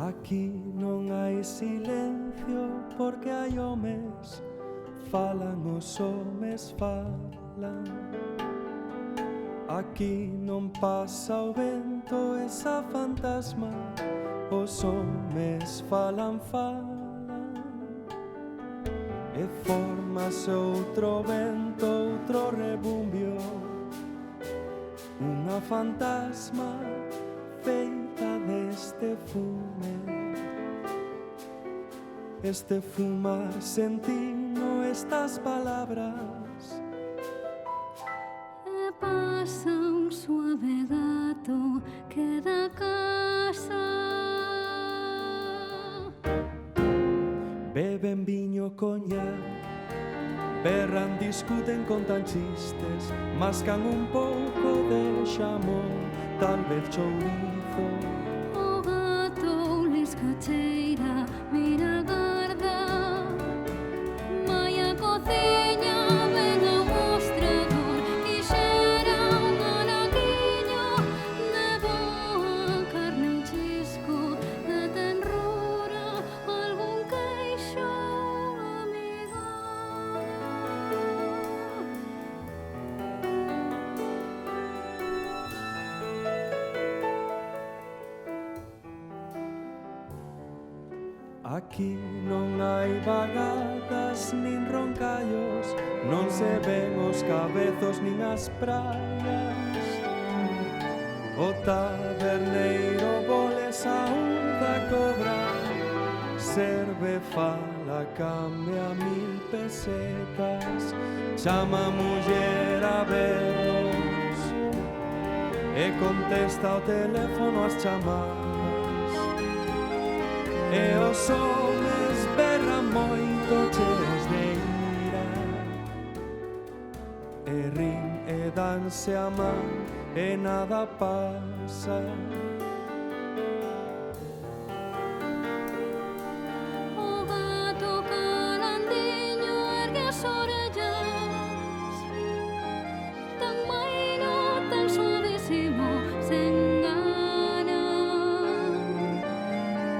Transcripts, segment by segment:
Aquí non hai silencio porque hai homes, falan os homes falan. Aquí non pasa o vento, esa fantasma, os homes falan. E formase outro vento, outro rebumbio, unha fantasma feita deste fume. Este fumar sentindo estas palabras. E pasa un suave gato que da casa. Beben viño, coñac, berran, discuten, contan chistes, mascan un pouco de xamón, tal vez chourizo. O gato liscacheira, mira garda, vai a cociña, ven ao mostrador, quixera un anaquiño de boa carne, un chisco de tenrura, algún queixo amigado. Aquí non hai vagadas nin roncallos, non se ven os cabezos nin as praias. O taberneiro voles aúda cobra, serve, fala, cambia 1000 pesetas, chama a muller a veros e contesta ao teléfono as chamadas. E os homes berran moito cheos de ira, e rin e danse a man e nada pasa. O gato carandiño ergue as orellas, tan maino, tan suavísimo, se engana.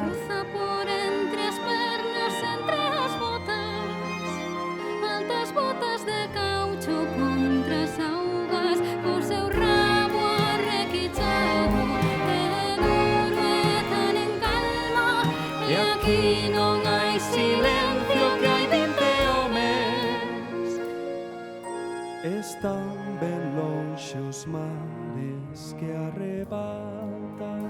Cruza por entre as pernas, entre as botas, altas botas de caucho contra as augas, co seu rabo arrequichado, e duro e tan en calma. E aquí non hai silencio, que hai 20 homes. Están ben lonxe os mares que arrebatan.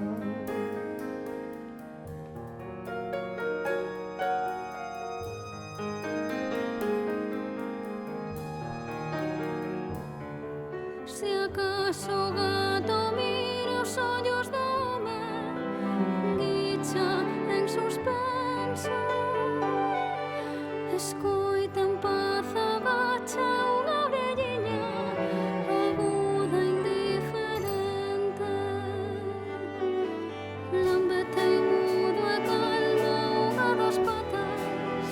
Se acaso o gato mira os ollos do home, guicha en suspenso, escoita en paz, agacha unha orelliña, aguda, indiferente. Lambe teimudo e calma unha das patas,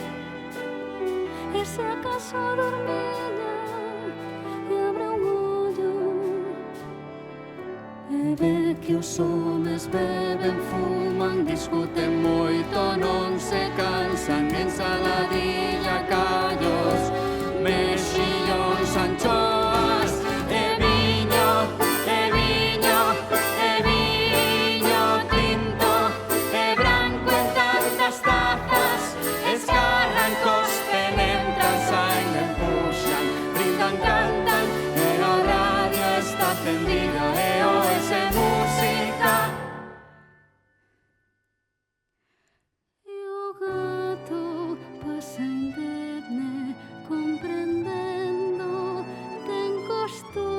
e se acaso dormiña e abre un ollo, e ve que os homes beben, fuman, discuten moito, non se cansan, ensaladilla, callos, mexillóns, anchoas, e viño, e viño, e viño tinto, e branco en tantas tazas, escarran, cospen, entran, saen, empuxan, brindan, cantan, e a radio está encendida, e oese música. E o gato pasa indemne, comprendendo, ten costume.